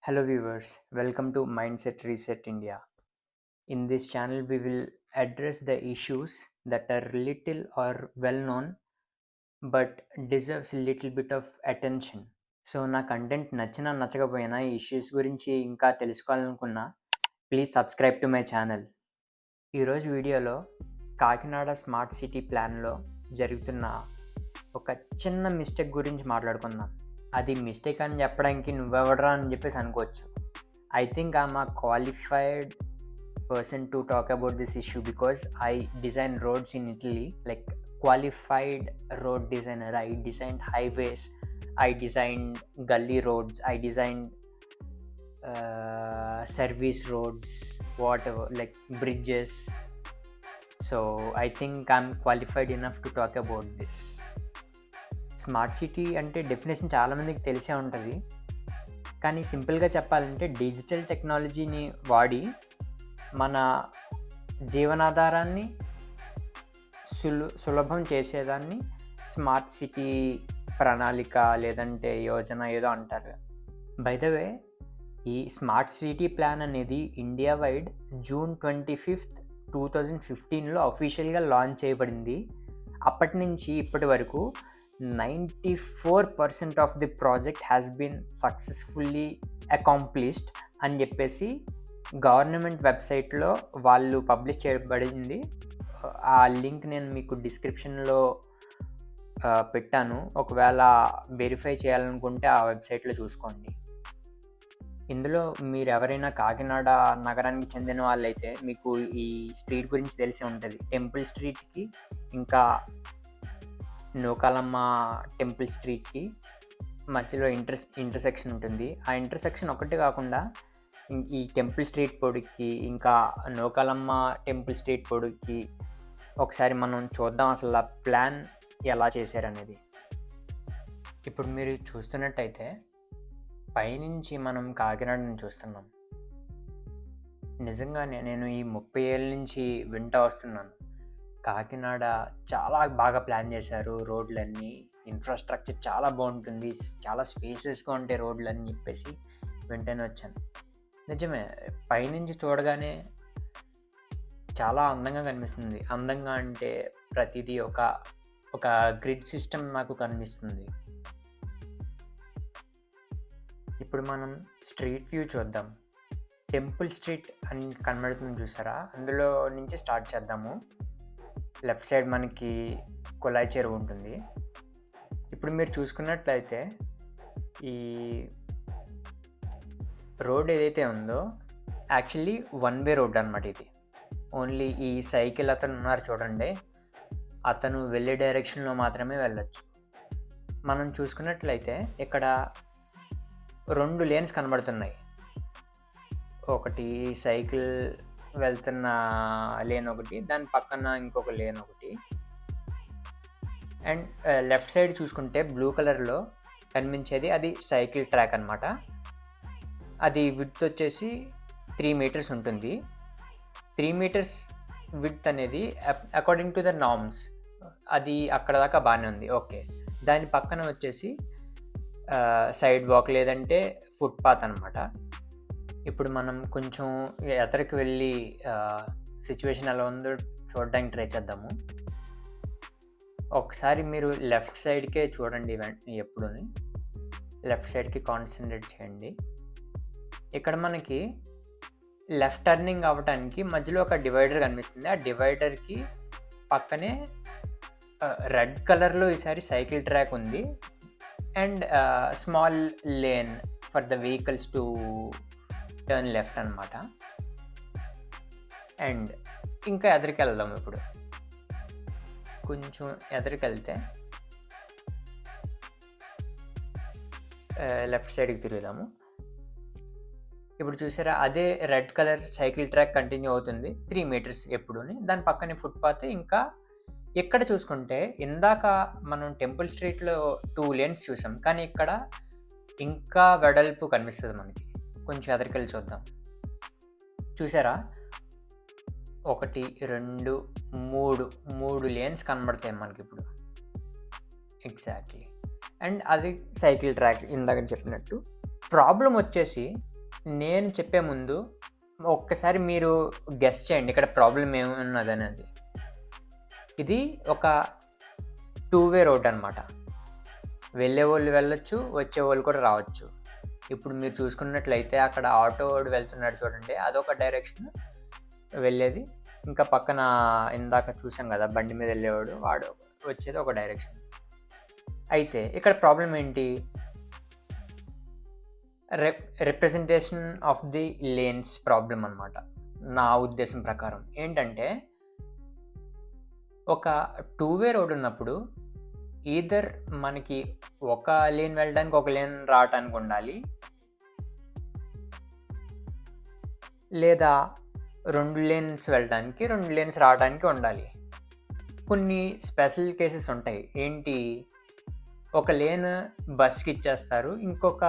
Hello viewers, welcome to Mindset Reset India. In this channel, we will address the issues that are little or well known but deserves a little bit of attention. So నా content నచ్చినా నచ్చకపోయినా ఈ issues గురించి ఇంకా తెలుసుకోవాలనుకున్నా please subscribe to my channel. ఈరోజు వీడియోలో Kakinada smart city ప్లాన్లో జరుగుతున్న ఒక చిన్న మిస్టేక్ గురించి మాట్లాడుకుందాం. అది మిస్టేక్ అని చెప్పడానికి నువ్వెవడరా అని చెప్పేసి అనుకోవచ్చు. I think I'm a qualified person to talk about this issue because I design roads in Italy, like qualified road designer. I designed highways, I designed gully roads, I designed service roads, whatever, like bridges. So I think I'm qualified enough to talk about this. Smart city అంటే definition చాలామందికి తెలిసే ఉంటుంది, కానీ సింపుల్గా చెప్పాలంటే digital టెక్నాలజీని వాడి మన జీవనాధారాన్ని సులభం చేసేదాన్ని స్మార్ట్ సిటీ ప్రణాళిక లేదంటే యోజన ఏదో అంటారు. బై ద వే, ఈ స్మార్ట్ సిటీ ప్లాన్ అనేది ఇండియా వైడ్ June 25, 2015లో అఫీషియల్గా లాంచ్ చేయబడింది. అప్పటి నుంచి ఇప్పటి వరకు 94% of the project has been successfully accomplished అని చెప్పేసి గవర్నమెంట్ వెబ్సైట్లో వాళ్ళు పబ్లిష్ చేయబడింది. ఆ లింక్ నేను మీకు డిస్క్రిప్షన్లో పెట్టాను. ఒకవేళ వెరిఫై చేయాలనుకుంటే ఆ వెబ్సైట్లో చూసుకోండి. ఇందులో మీరు ఎవరైనా కాకినాడ నగరానికి చెందిన వాళ్ళైతే మీకు ఈ స్ట్రీట్ గురించి తెలిసి ఉంటుంది. టెంపుల్ స్ట్రీట్కి ఇంకా నూకాలమ్మ టెంపుల్ స్ట్రీట్కి మధ్యలో ఇంటర్సెక్షన్ ఉంటుంది. ఆ ఇంటర్సెక్షన్ ఒకటి కాకుండా ఈ టెంపుల్ స్ట్రీట్ పొడికి ఇంకా నూకాలమ్మ టెంపుల్ స్ట్రీట్ పొడికి ఒకసారి మనం చూద్దాం అసలు ఆ ప్లాన్ ఎలా చేశారనేది. ఇప్పుడు మీరు చూస్తున్నట్టయితే పైనుంచి మనం కాకినాడని చూస్తున్నాం. నిజంగానే నేను ఈ 30 ఏళ్ళ నుంచి వింటూ వస్తున్నాను, కాకినాడ చాలా బాగా ప్లాన్ చేశారు, రోడ్లన్నీ ఇన్ఫ్రాస్ట్రక్చర్ చాలా బాగుంటుంది, చాలా స్పేసెస్గా ఉంటాయి రోడ్లు అని చెప్పేసి వెంటనే వచ్చాను. నిజమే, పైనుంచి చూడగానే చాలా అందంగా కనిపిస్తుంది. అందంగా అంటే ప్రతిదీ ఒక గ్రిడ్ సిస్టమ్ నాకు కనిపిస్తుంది. ఇప్పుడు మనం స్ట్రీట్ వ్యూ చూద్దాం. టెంపుల్ స్ట్రీట్ అని కనబడుతుంది చూసారా, అందులో నుంచి స్టార్ట్ చేద్దాము. లెఫ్ట్ సైడ్ మనకి కుళాయి చెరువు ఉంటుంది. ఇప్పుడు మీరు చూసుకున్నట్లయితే ఈ రోడ్ ఏదైతే ఉందో యాక్చువల్లీ వన్ వే రోడ్ అనమాట. ఇది ఓన్లీ ఈ సైకిల్ అతను ఉన్నారు చూడండి, అతను వెళ్ళే డైరెక్షన్లో మాత్రమే వెళ్ళొచ్చు. మనం చూసుకున్నట్లయితే ఇక్కడ 2 లేన్స్ కనబడుతున్నాయి. ఒకటి సైకిల్ వెళ్తున్న లేన్ ఒకటి, దాని పక్కన ఇంకొక లేన్ ఒకటి. అండ్ లెఫ్ట్ సైడ్ చూసుకుంటే బ్లూ కలర్లో కనిపించేది అది సైకిల్ ట్రాక్ అనమాట. అది విడ్త్ వచ్చేసి 3 మీటర్స్ ఉంటుంది. 3 మీటర్స్ విడ్త్ అనేది అకార్డింగ్ టు ద నార్మ్స్ అది అక్కడ దాకా బాగానే ఉంది, ఓకే. దాని పక్కన వచ్చేసి సైడ్ వాక్ లేదంటే ఫుట్పాత్ అనమాట. ఇప్పుడు మనం కొంచెం ఎదరికి వెళ్ళి సిచ్యువేషన్ ఎలా ఉందో చూడడానికి ట్రై చేద్దాము. ఒకసారి మీరు లెఫ్ట్ సైడ్కే చూడండి, ఎప్పుడూని లెఫ్ట్ సైడ్కి కాన్సన్ట్రేట్ చేయండి. ఇక్కడ మనకి లెఫ్ట్ టర్నింగ్ అవ్వడానికి మధ్యలో ఒక డివైడర్ కనిపిస్తుంది. ఆ డివైడర్కి పక్కనే రెడ్ కలర్లో ఈసారి సైకిల్ ట్రాక్ ఉంది and small lane for the vehicles to turn left అనమాట. అండ్ ఇంకా ఎదరికి వెళ్దాం. ఇప్పుడు కొంచెం ఎదరికి వెళ్తే లెఫ్ట్ సైడ్కి తిరుగుదాము. ఇప్పుడు చూసారా, అదే red colour cycle track continue అవుతుంది 3 మీటర్స్ ఎప్పుడుని. దాని పక్కనే ఫుట్పాత్. ఇంకా ఇక్కడ చూసుకుంటే ఇందాక మనం టెంపుల్ స్ట్రీట్లో 2 లేన్స్ చూసాం, కానీ ఇక్కడ ఇంకా వెడల్పు కనిపిస్తుంది మనకి. కొంచెం ఎదరికెళ్ళి చూద్దాం. చూసారా, 1, 2, 3 లేన్స్ కనబడతాయి మనకి ఇప్పుడు ఎగ్జాక్ట్లీ. అండ్ అది సైకిల్ ట్రాక్ ఇందాక చెప్పినట్టు. ప్రాబ్లం వచ్చేసి నేను చెప్పే ముందు ఒక్కసారి మీరు గెస్ చేయండి ఇక్కడ ప్రాబ్లం ఏమున్నదనేది. ఇది ఒక 2 వే రోడ్ అనమాట. వెళ్ళేవాళ్ళు వెళ్ళొచ్చు, వచ్చేవాళ్ళు కూడా రావచ్చు. ఇప్పుడు మీరు చూసుకున్నట్లయితే అక్కడ ఆటో వాడు వెళ్తున్నాడు చూడండి, అదొక డైరెక్షన్ వెళ్ళేది. ఇంకా పక్కన ఇందాక చూసాం కదా బండి మీద వెళ్ళేవాడు, వాడు వచ్చేది ఒక డైరెక్షన్. అయితే ఇక్కడ ప్రాబ్లం ఏంటి? Representation of the lanes problem అనమాట. నా ఉద్దేశం ప్రకారం ఏంటంటే, ఒక 2 వే రోడ్ ఉన్నప్పుడు ఈదర్ మనకి ఒక లేన్ వెళ్ళడానికి ఒక లేన్ రావటానికి ఉండాలి, లేదా 2 లేన్స్ వెళ్ళడానికి 2 లేన్స్ రావడానికి ఉండాలి. కొన్ని స్పెషల్ కేసెస్ ఉంటాయి. ఏంటి? ఒక లేన్ బస్కి ఇచ్చేస్తారు, ఇంకొక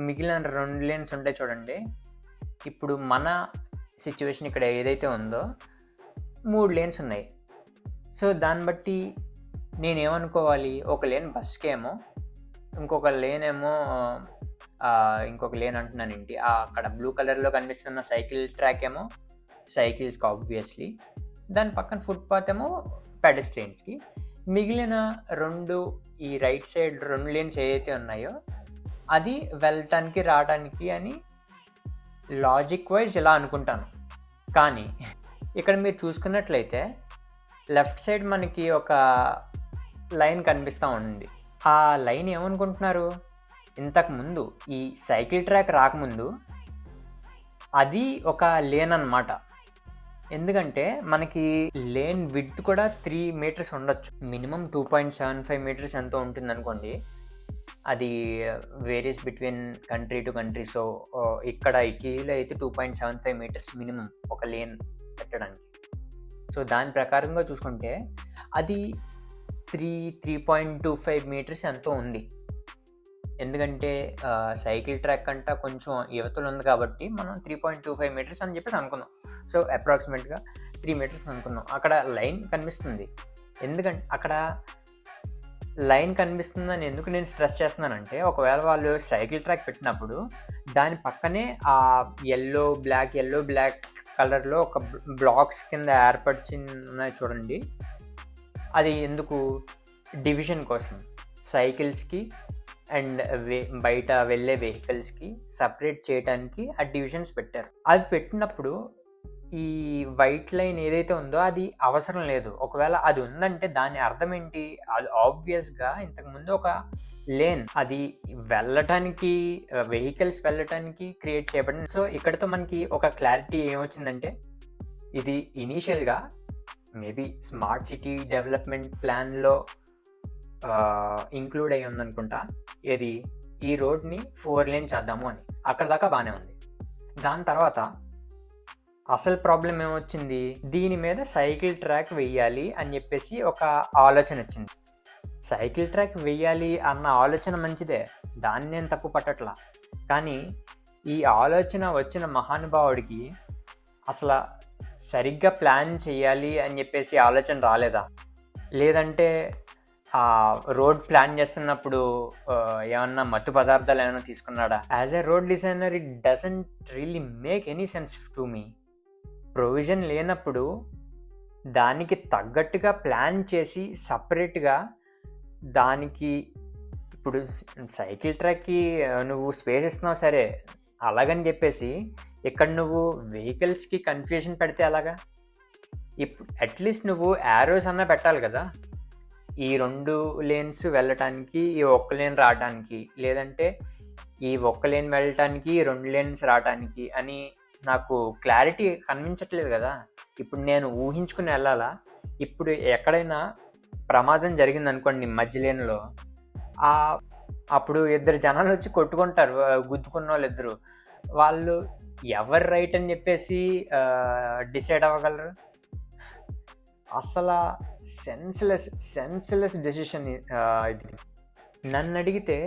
మిగిలిన 2 లేన్స్ ఉంటాయి చూడండి. ఇప్పుడు మన సిచ్యువేషన్ ఇక్కడ ఏదైతే ఉందో 3 లేన్స్ ఉన్నాయి. సో దాన్ని బట్టి నేనేమనుకోవాలి, ఒక లేన్ బస్కేమో, ఇంకొక లేన్ ఏమో ఇంకొక లేన్ అంటున్నాను ఏంటి, అక్కడ బ్లూ కలర్లో కనిపిస్తున్న సైకిల్ ట్రాక్ ఏమో సైకిల్స్కి ఆబ్వియస్లీ, దాని పక్కన ఫుట్పాత్ ఏమో పెడస్ట్రియన్స్కి, మిగిలిన 2 ఈ రైట్ సైడ్ 2 లేన్స్ ఏదైతే ఉన్నాయో అది వెళ్ళటానికి రావడానికి అని లాజిక్ వైజ్ ఇలా అనుకుంటాను. కానీ ఇక్కడ మీరు చూసుకున్నట్లయితే లెఫ్ట్ సైడ్ మనకి ఒక లైన్ కనిపిస్తూ ఉంది. ఆ లైన్ ఏమనుకుంటున్నారు? ఇంతకుముందు ఈ సైకిల్ ట్రాక్ రాకముందు అది ఒక లేన్ అన్నమాట. ఎందుకంటే మనకి లేన్ విడ్త్ కూడా 3 మీటర్స్ ఉండొచ్చు, మినిమం 2.75 మీటర్స్ ఎంతో ఉంటుంది అనుకోండి. అది various between country to country. So ఇక్కడ ఇటలీలో అయితే 2.75 మీటర్స్ మినిమం ఒక లేన్ పెట్టడానికి. సో దాని ప్రకారంగా చూసుకుంటే అది 3.25 మీటర్స్ ఎంతో ఉంది. ఎందుకంటే సైకిల్ ట్రాక్ కంటే కొంచెం యువతలు ఉంది కాబట్టి మనం 3.25 మీటర్స్ అని చెప్పేసి అనుకుందాం. సో అప్రాక్సిమేట్గా 3 మీటర్స్ అనుకుందాం. అక్కడ లైన్ కనిపిస్తుంది. ఎందుకంటే అక్కడ లైన్ కనిపిస్తుందని ఎందుకు నేను స్ట్రెస్ చేస్తున్నానంటే, ఒకవేళ వాళ్ళు సైకిల్ ట్రాక్ పెట్టినప్పుడు దాని పక్కనే ఆ ఎల్లో బ్లాక్ కలర్లో ఒక బ్లాక్స్ కింద ఏర్పరిచి ఉన్నాయి చూడండి. అది ఎందుకు? డివిజన్ కోసం, సైకిల్స్కి అండ్ బయట వెళ్ళే వెహికల్స్కి సపరేట్ చేయడానికి ఆ డివిజన్స్ పెట్టారు. అది పెట్టినప్పుడు ఈ వైట్ లైన్ ఏదైతే ఉందో అది అవసరం లేదు. ఒకవేళ అది ఉందంటే దాని అర్థం ఏంటి? అది ఆబ్వియస్గా ఇంతకుముందు ఒక లేన్ అది వెళ్ళటానికి, వెహికల్స్ వెళ్ళటానికి క్రియేట్ చేయబడింది. సో ఇక్కడతో మనకి ఒక క్లారిటీ ఏమొచ్చిందంటే, ఇది ఇనీషియల్గా మేబీ స్మార్ట్ సిటీ డెవలప్మెంట్ ప్లాన్లో ఇంక్లూడ్ అయ్యి ఉందనుకుంటా. ఏది? ఈ రోడ్ని 4 లేన్ చేద్దాము అని. అక్కడ దాకా బాగానే ఉంది. దాని తర్వాత అసలు ప్రాబ్లం ఏమొచ్చింది? దీని మీద సైకిల్ ట్రాక్ వెయ్యాలి అని చెప్పేసి ఒక ఆలోచన వచ్చింది. సైకిల్ ట్రాక్ వెయ్యాలి అన్న ఆలోచన మంచిదే, దాన్ని నేను తప్పు పట్టట్లా. కానీ ఈ ఆలోచన వచ్చిన మహానుభావుడికి అసలు సరిగ్గా ప్లాన్ చేయాలి అని చెప్పేసి ఆలోచన రాలేదా? లేదంటే ఆ రోడ్ ప్లాన్ చేస్తున్నప్పుడు ఏమన్నా మత్తు పదార్థాలు ఏమైనా తీసుకున్నాడా? As a road designer it doesn't really make any sense to me. Provision లేనప్పుడు దానికి తగ్గట్టుగా ప్లాన్ చేసి సపరేట్గా దానికి, ఇప్పుడు సైకిల్ ట్రాక్కి నువ్వు స్పేస్ ఇస్తున్నావు సరే, అలాగని చెప్పేసి ఇక్కడ నువ్వు వెహికల్స్కి కన్ఫ్యూజన్ పెడితే అలాగా? ఇప్పుడు అట్లీస్ట్ నువ్వు యారోస్ అన్నా పెట్టాలి కదా, ఈ 2 లేన్స్ వెళ్ళటానికి, ఈ 1 లేన్ రావడానికి, లేదంటే ఈ 1 లేన్ వెళ్ళటానికి 2 లేన్స్ రావటానికి అని. నాకు క్లారిటీ కనిపించట్లేదు కదా. ఇప్పుడు నేను ఊహించుకుని వెళ్ళాలా? ఇప్పుడు ఎక్కడైనా ప్రమాదం జరిగింది అనుకోండి మధ్య లేన్లో, అప్పుడు 2 జనాలు వచ్చి కొట్టుకుంటారు, గుద్దుకున్న వాళ్ళు 2. వాళ్ళు ఎవరు రైట్ అని చెప్పేసి డిసైడ్ అవ్వగలరు? అసలు సెన్స్లెస్ డెసిషన్ ఇది. నన్ను అడిగితే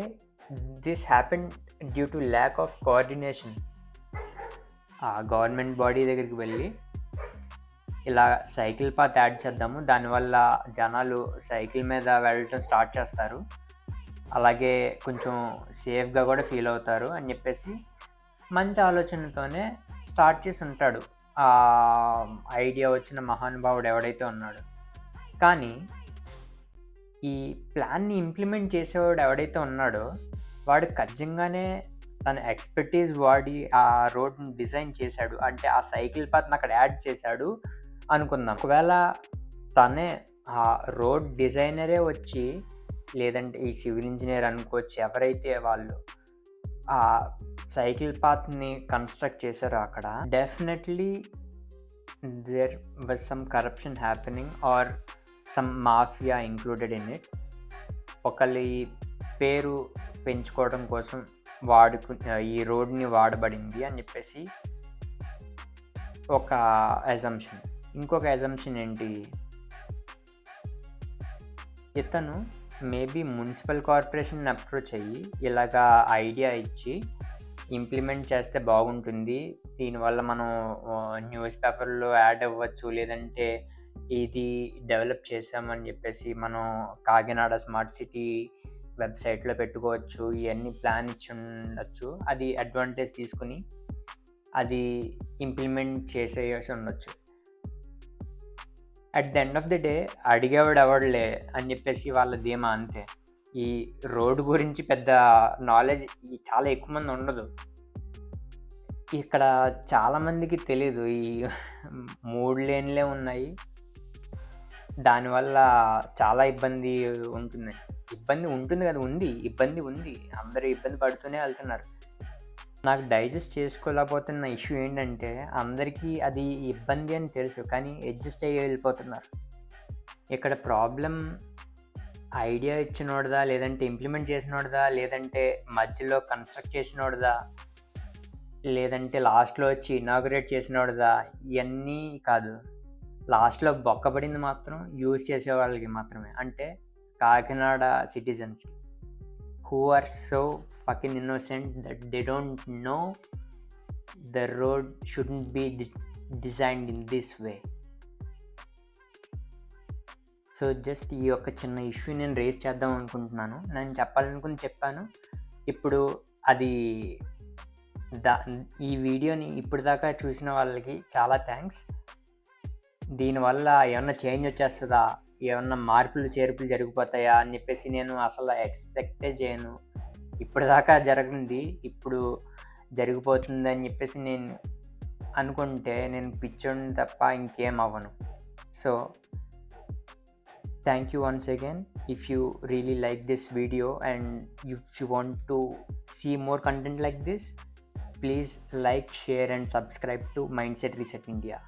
this happen due to lack of coordination. ఆ గవర్నమెంట్ బాడీ దగ్గరికి వెళ్ళి ఇలా సైకిల్ పాత్ యాడ్ చేద్దాము, దానివల్ల జనాలు సైకిల్ మీద వెళ్ళటం స్టార్ట్ చేస్తారు, అలాగే కొంచెం సేఫ్గా కూడా ఫీల్ అవుతారు అని చెప్పేసి మంచి ఆలోచనతోనే స్టార్ట్ చేసి ఉంటాడు ఆ ఐడియా వచ్చిన మహానుభావుడు ఎవడైతే ఉన్నాడో. కానీ ఈ ప్లాన్ని ఇంప్లిమెంట్ చేసేవాడు ఎవడైతే ఉన్నాడో వాడు ఖచ్చితంగానే తన ఎక్స్‌పర్టీస్ వాడి ఆ రోడ్‌ని డిజైన్ చేశాడు. అంటే ఆ సైకిల్ పాత్‌ని అక్కడ యాడ్ చేశాడు అనుకుందాం. ఒకవేళ తనే ఆ రోడ్ డిజైనరే వచ్చి, లేదంటే ఈ సివిల్ ఇంజినీర్ అనుకోవచ్చు, ఎవరైతే వాళ్ళు ఆ సైకిల్ పాత్‌ని కన్‌స్ట్రక్ట్ చేశారో అక్కడ, definitely there was some corruption happening or some mafia included in it. ఒకళ్ళ పేరు పెంచుకోవడం కోసం ఈ రోడ్‌ని వాడబడింది అని చెప్పేసి ఒక అజంప్షన్. ఇంకొక అజంప్షన్ ఏంటి, ఇతను మేబీ మున్సిపల్ కార్పొరేషన్‌ని అప్రోచ్ అయ్యి ఇలాగా ఐడియా ఇచ్చి ఇంప్లిమెంట్ చేస్తే బాగుంటుంది, దీనివల్ల మనం న్యూస్ పేపర్‌లో యాడ్ అవ్వచ్చు, లేదంటే ఇది డెవలప్ చేసామని చెప్పేసి మనం కాకినాడ స్మార్ట్ సిటీ వెబ్సైట్లో పెట్టుకోవచ్చు, ఇవన్నీ ప్లాన్ ఇచ్చి ఉండొచ్చు. అది అడ్వాంటేజ్ తీసుకుని అది ఇంప్లిమెంట్ చేసేసి ఉండొచ్చు. At the end of the day అడిగేవాడు ఎవడులే అని చెప్పేసి వాళ్ళ ధీమా అంతే. ఈ రోడ్డు గురించి పెద్ద నాలెడ్జ్ చాలా ఎక్కువ మంది ఉండదు. ఇక్కడ చాలామందికి తెలీదు ఈ 3 లేన్లే ఉన్నాయి, దానివల్ల చాలా ఇబ్బంది ఉంటుంది. ఇబ్బంది ఉంటుంది కదా, ఇబ్బంది ఉంది, అందరూ ఇబ్బంది పడుతూనే వెళ్తున్నారు. నాకు డైజెస్ట్ చేసుకోలేకపోతున్న ఇష్యూ ఏంటంటే, అందరికీ అది ఇబ్బంది అని తెలుసు కానీ అడ్జస్ట్ అయ్యి వెళ్ళిపోతున్నారు. ఇక్కడ ప్రాబ్లం ఐడియా ఇచ్చినోడిదా, లేదంటే ఇంప్లిమెంట్ చేసినోడిదా, లేదంటే మధ్యలో కన్స్ట్రక్ట్ చేసినోడిదా, లేదంటే లాస్ట్లో వచ్చి ఇనాగ్రేట్ చేసినోడిదా, ఇవన్నీ కాదు. లాస్ట్లో బొక్కబడింది మాత్రం యూజ్ చేసే వాళ్ళకి మాత్రమే, అంటే Kakinada సిటిజన్స్కి, who are so fucking innocent that they don't know the road shouldn't be designed in this way. So just ఈ యొక్క చిన్న ఇష్యూ నేను రేస్ చేద్దాం అనుకుంటున్నాను. నేను చెప్పాలనుకుని చెప్పాను. ఇప్పుడు అది ఈ వీడియోని ఇప్పుడు దాకా చూసిన వాళ్ళకి చాలా థ్యాంక్స్. దీనివల్ల ఏమన్నా చేంజ్ వచ్చేస్తుందా, ఏమన్నా మార్పులు చేర్పులు జరిగిపోతాయా అని చెప్పేసి నేను అసలు ఎక్స్పెక్టే చేయను. ఇప్పటిదాకా జరగనిది ఇప్పుడు జరిగిపోతుంది అని చెప్పేసి నేను అనుకుంటే నేను పిచ్చోడిని తప్ప ఇంకేం అవ్వను. So thank you once again. If you really like this video and if you want to see more content like this, please like, share and subscribe to Mindset Reset India.